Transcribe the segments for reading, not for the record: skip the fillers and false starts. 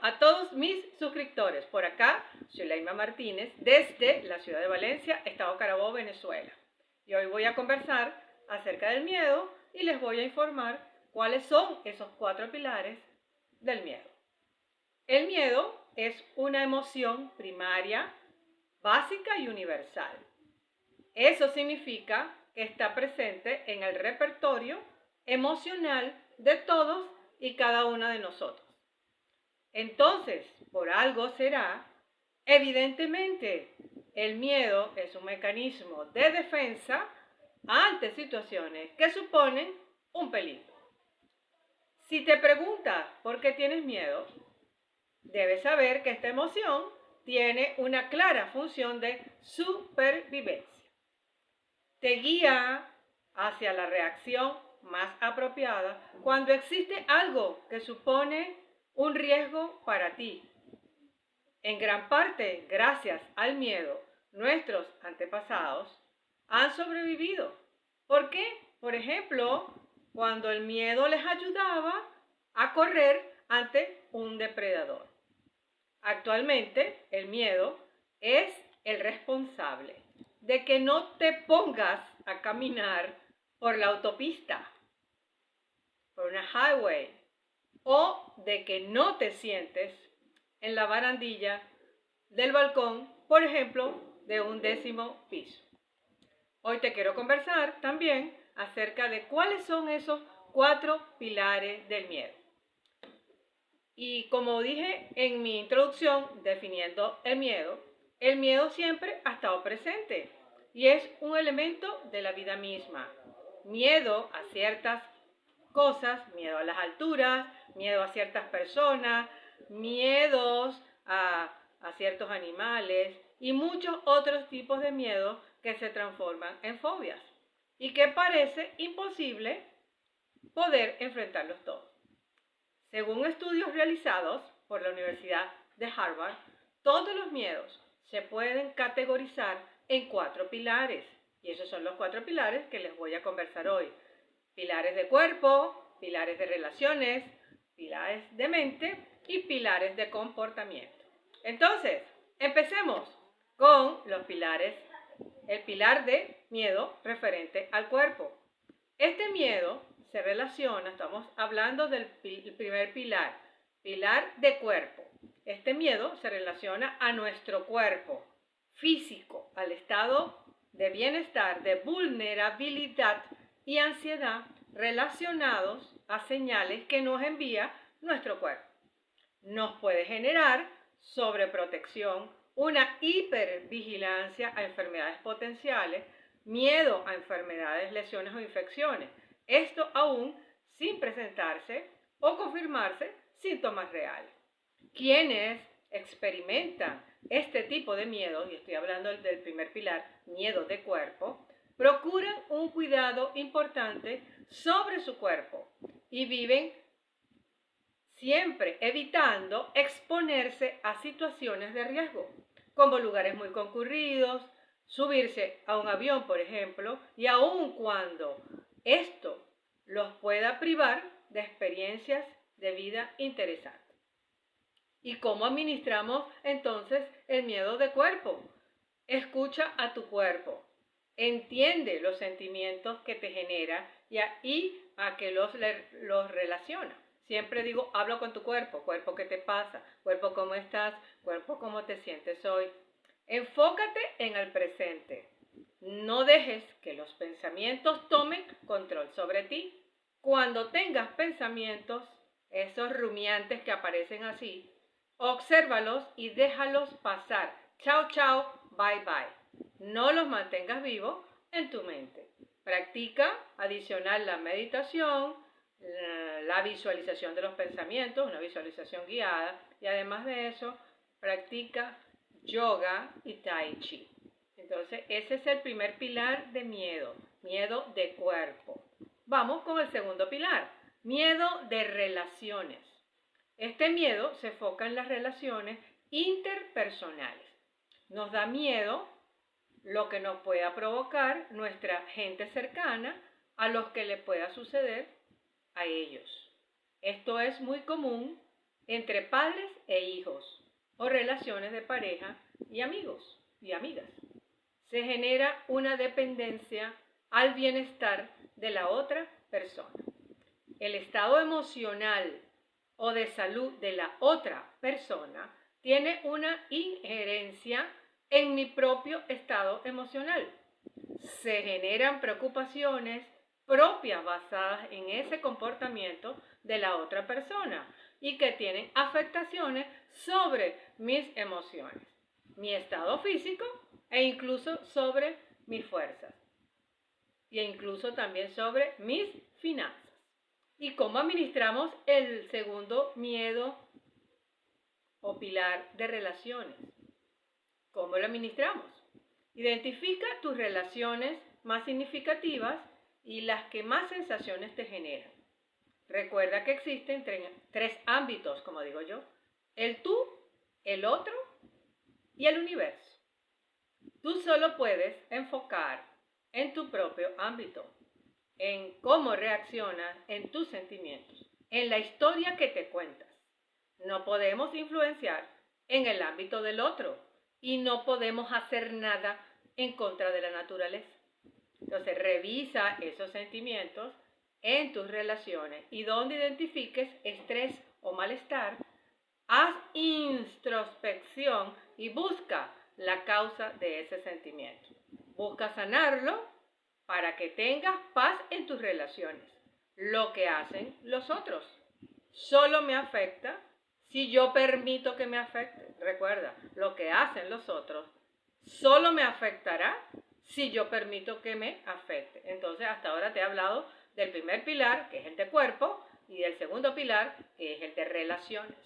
a todos mis suscriptores. Por acá, Zuleima Martínez, desde la ciudad de Valencia, Estado Carabobo, Venezuela. Y hoy voy a conversar acerca del miedo y les voy a informar cuáles son esos 4 pilares del miedo. El miedo es una emoción primaria, básica y universal. Eso significa que está presente en el repertorio emocional de todos y cada uno de nosotros. Entonces, por algo será, evidentemente, el miedo es un mecanismo de defensa ante situaciones que suponen un peligro. Si te preguntas por qué tienes miedo, debes saber que esta emoción tiene una clara función de supervivencia. Te guía hacia la reacción más apropiada cuando existe algo que supone un riesgo para ti. En gran parte, gracias al miedo, nuestros antepasados han sobrevivido. ¿Por qué? Por ejemplo, cuando el miedo les ayudaba a correr ante un depredador. Actualmente, el miedo es el responsable de que no te pongas a caminar por la autopista, por una highway, o de que no te sientes en la barandilla del balcón, por ejemplo, de un 10º piso. Hoy te quiero conversar también acerca de cuáles son esos 4 pilares del miedo. Y como dije en mi introducción, definiendo el miedo siempre ha estado presente y es un elemento de la vida misma. Miedo a ciertas cosas, miedo a las alturas, miedo a ciertas personas, miedos a ciertos animales y muchos otros tipos de miedos que se transforman en fobias y que parece imposible poder enfrentarlos todos. Según estudios realizados por la Universidad de Harvard, todos los miedos se pueden categorizar en 4 pilares. Y esos son los 4 pilares que les voy a conversar hoy. Pilares de cuerpo, pilares de relaciones, pilares de mente y pilares de comportamiento. Entonces, empecemos con los pilares. El pilar de miedo referente al cuerpo. Este miedo se relaciona, estamos hablando del primer pilar, pilar de cuerpo. Este miedo se relaciona a nuestro cuerpo físico, al estado de bienestar, de vulnerabilidad y ansiedad relacionados a señales que nos envía nuestro cuerpo. Nos puede generar sobreprotección, una hipervigilancia a enfermedades potenciales, miedo a enfermedades, lesiones o infecciones. Esto aún sin presentarse o confirmarse síntomas reales. Quienes experimentan este tipo de miedo, y estoy hablando del primer pilar, miedo de cuerpo, procuran un cuidado importante sobre su cuerpo y viven siempre evitando exponerse a situaciones de riesgo, como lugares muy concurridos, subirse a un avión, por ejemplo, y aun cuando esto los pueda privar de experiencias de vida interesantes. ¿Y cómo administramos entonces el miedo de cuerpo? Escucha a tu cuerpo, entiende los sentimientos que te genera y a qué los relaciona. Siempre digo, hablo con tu cuerpo, cuerpo, ¿qué te pasa? Cuerpo, ¿cómo estás? Cuerpo, ¿cómo te sientes hoy? Enfócate en el presente. No dejes que los pensamientos tomen control sobre ti. Cuando tengas pensamientos, esos rumiantes que aparecen así, obsérvalos y déjalos pasar. Chao, chao, bye, bye. No los mantengas vivos en tu mente. Practica adicional la meditación, la visualización de los pensamientos, una visualización guiada, y además de eso, practica yoga y tai chi. Entonces, ese es el primer pilar de miedo, miedo de cuerpo. Vamos con el segundo pilar, miedo de relaciones. Este miedo se enfoca en las relaciones interpersonales. Nos da miedo lo que nos pueda provocar nuestra gente cercana a los que le pueda suceder a ellos. Esto es muy común entre padres e hijos, o relaciones de pareja y amigos y amigas. Se genera una dependencia al bienestar de la otra persona. El estado emocional o de salud de la otra persona tiene una injerencia en mi propio estado emocional. Se generan preocupaciones propias basadas en ese comportamiento de la otra persona y que tienen afectaciones sobre mis emociones, mi estado físico e incluso sobre mis fuerzas e incluso también sobre mis finanzas. ¿Y cómo administramos el segundo miedo o pilar de relaciones? ¿Cómo lo administramos? Identifica tus relaciones más significativas y las que más sensaciones te generan. Recuerda que existen tres ámbitos, como digo yo: el tú, el otro y el universo. Tú solo puedes enfocar en tu propio ámbito, en cómo reaccionas en tus sentimientos, en la historia que te cuentas. No podemos influenciar en el ámbito del otro y no podemos hacer nada en contra de la naturaleza. Entonces, revisa esos sentimientos en tus relaciones y donde identifiques estrés o malestar, haz introspección y busca la causa de ese sentimiento. Busca sanarlo para que tengas paz en tus relaciones. Lo que hacen los otros solo me afecta si yo permito que me afecte. Recuerda, lo que hacen los otros solo me afectará si yo permito que me afecte. Entonces, hasta ahora te he hablado del primer pilar, que es el de cuerpo, y del segundo pilar, que es el de relaciones.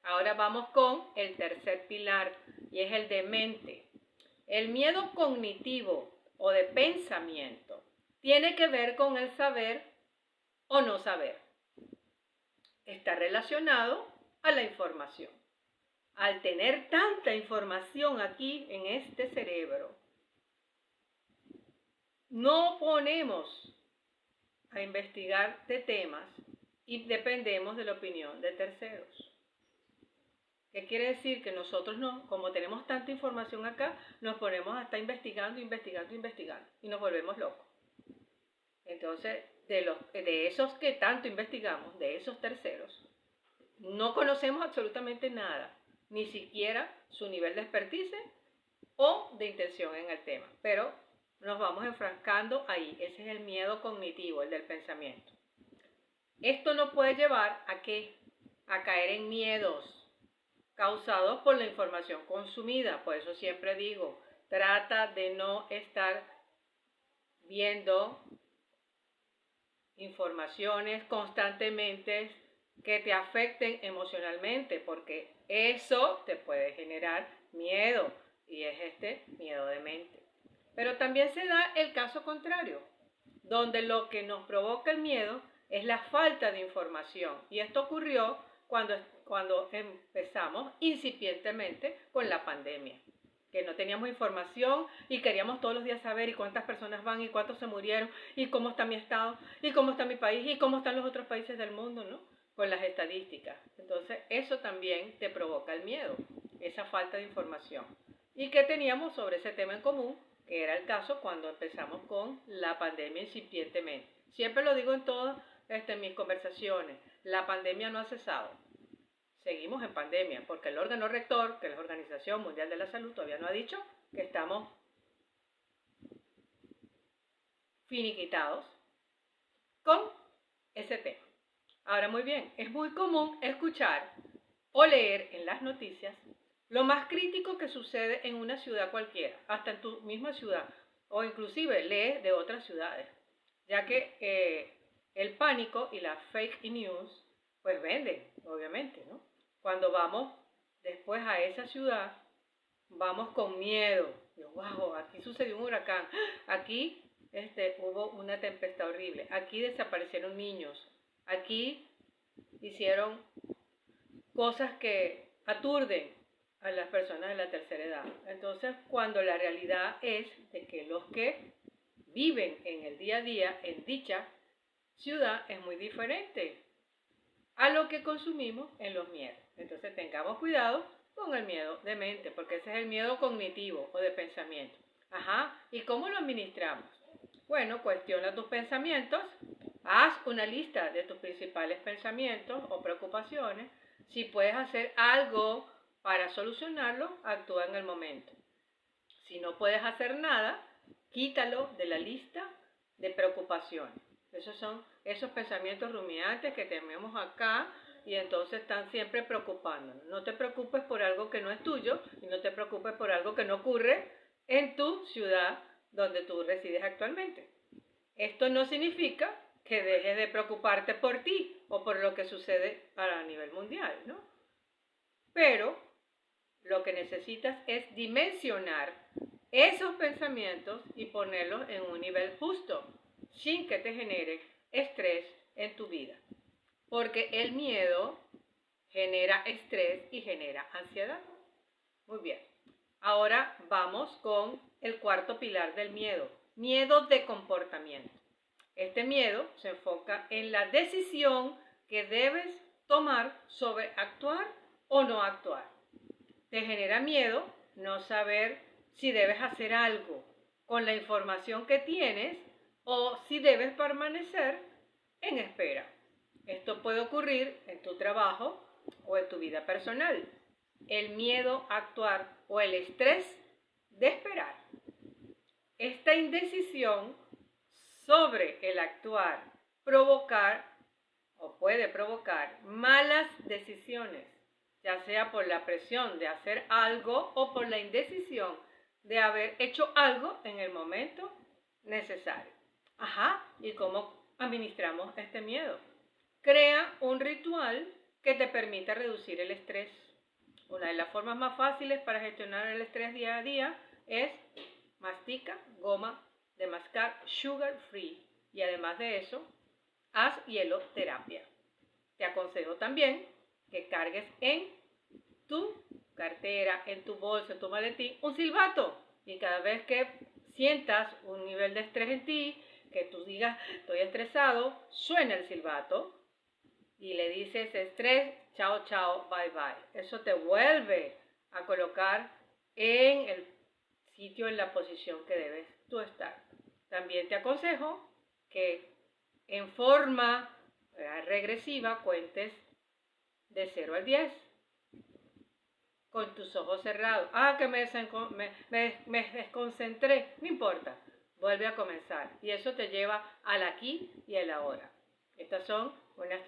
Ahora vamos con el tercer pilar, y es el de mente. El miedo cognitivo o de pensamiento tiene que ver con el saber o no saber. Está relacionado a la información. Al tener tanta información aquí en este cerebro, no ponemos a investigar de temas y dependemos de la opinión de terceros. ¿Qué quiere decir? Que nosotros no, como tenemos tanta información acá, nos ponemos a estar investigando y nos volvemos locos. Entonces, de esos que tanto investigamos, de esos terceros, no conocemos absolutamente nada, ni siquiera su nivel de expertise o de intención en el tema, pero nos vamos enfrancando ahí. Ese es el miedo cognitivo, el del pensamiento. Esto nos puede llevar a ¿qué? A caer en miedos causados por la información consumida. Por eso siempre digo, trata de no estar viendo informaciones constantemente que te afecten emocionalmente, porque eso te puede generar miedo, y es este miedo de mente. Pero también se da el caso contrario, donde lo que nos provoca el miedo es la falta de información, y esto ocurrió cuando empezamos incipientemente con la pandemia, que no teníamos información y queríamos todos los días saber y cuántas personas van y cuántos se murieron y cómo está mi estado y cómo está mi país y cómo están los otros países del mundo, ¿no? Con las estadísticas. Entonces, eso también te provoca el miedo, esa falta de información. ¿Y qué teníamos sobre ese tema en común? Que era el caso cuando empezamos con la pandemia incipientemente. Siempre lo digo en todas mis conversaciones, la pandemia no ha cesado. Seguimos en pandemia, porque el órgano rector, que es la Organización Mundial de la Salud, todavía no ha dicho que estamos finiquitados con ese tema. Ahora, muy bien, es muy común escuchar o leer en las noticias lo más crítico que sucede en una ciudad cualquiera, hasta en tu misma ciudad, o inclusive lees de otras ciudades, ya que el pánico y la fake news pues venden, obviamente, ¿no? Cuando vamos después a esa ciudad, vamos con miedo. Wow, aquí sucedió un huracán, aquí hubo una tempestad horrible, aquí desaparecieron niños, aquí hicieron cosas que aturden a las personas de la tercera edad. Entonces, cuando la realidad es de que los que viven en el día a día en dicha ciudad es muy diferente. a lo que consumimos en los miedos. Entonces tengamos cuidado con el miedo de mente, porque ese es el miedo cognitivo o de pensamiento. Ajá, ¿y cómo lo administramos? Bueno, cuestiona tus pensamientos, haz una lista de tus principales pensamientos o preocupaciones. Si puedes hacer algo para solucionarlo, actúa en el momento. Si no puedes hacer nada, quítalo de la lista de preocupaciones. Esos son esos pensamientos rumiantes que tenemos acá y entonces están siempre preocupándonos. No te preocupes por algo que no es tuyo y no te preocupes por algo que no ocurre en tu ciudad donde tú resides actualmente. Esto no significa que dejes de preocuparte por ti o por lo que sucede a nivel mundial, ¿no? Pero lo que necesitas es dimensionar esos pensamientos y ponerlos en un nivel justo, sin que te genere estrés en tu vida. Porque el miedo genera estrés y genera ansiedad. Muy bien. Ahora vamos con el cuarto pilar del miedo. Miedo de comportamiento. Este miedo se enfoca en la decisión que debes tomar sobre actuar o no actuar. Te genera miedo no saber si debes hacer algo con la información que tienes o si debes permanecer en espera. Esto puede ocurrir en tu trabajo o en tu vida personal. El miedo a actuar o el estrés de esperar. Esta indecisión sobre el actuar puede provocar malas decisiones, ya sea por la presión de hacer algo o por la indecisión de haber hecho algo en el momento necesario. Ajá, ¿y cómo administramos este miedo? Crea un ritual que te permita reducir el estrés. Una de las formas más fáciles para gestionar el estrés día a día es mastica goma de mascar sugar free y además de eso, haz hieloterapia. Te aconsejo también que cargues en tu cartera, en tu bolsa, en tu maletín, un silbato. Y cada vez que sientas un nivel de estrés en ti, que tú digas, estoy estresado, suena el silbato y le dices estrés, chao, chao, bye, bye. Eso te vuelve a colocar en el sitio, en la posición que debes tú estar. También te aconsejo que en forma regresiva cuentes de 0 al 10 con tus ojos cerrados. Que me desconcentré. No importa, vuelve a comenzar. Y eso te lleva al aquí y al ahora. Estas son unas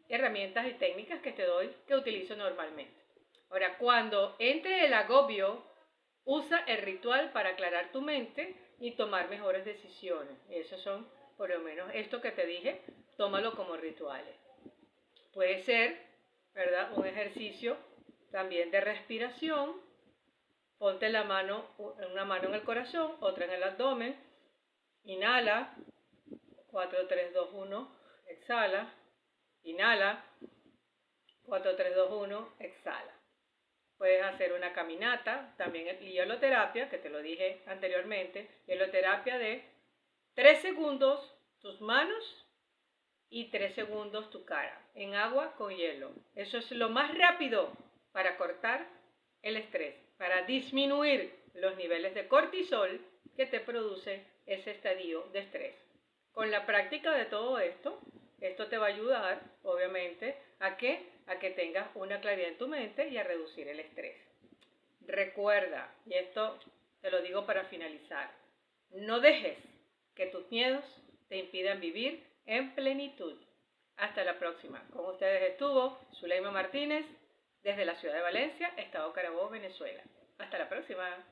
herramientas y técnicas que te doy, que utilizo normalmente. Ahora, cuando entre el agobio, usa el ritual para aclarar tu mente y tomar mejores decisiones. Esos son, por lo menos, esto que te dije, tómalo como rituales. Puede ser, ¿verdad?, un ejercicio también de respiración. Ponte una mano en el corazón, otra en el abdomen. Inhala, 4, 3, 2, 1, exhala. Inhala, 4, 3, 2, 1, exhala. Puedes hacer una caminata, también hieloterapia, que te lo dije anteriormente, hieloterapia de 3 segundos tus manos y 3 segundos tu cara, en agua con hielo. Eso es lo más rápido para cortar el estrés, para disminuir los niveles de cortisol que te produce ese estadio de estrés. Con la práctica de todo esto te va a ayudar, obviamente, a que tengas una claridad en tu mente y a reducir el estrés. Recuerda, y esto te lo digo para finalizar, no dejes que tus miedos te impidan vivir en plenitud. Hasta la próxima. Con ustedes estuvo Zuleima Martínez desde la ciudad de Valencia, Estado Carabobo, Venezuela. Hasta la próxima.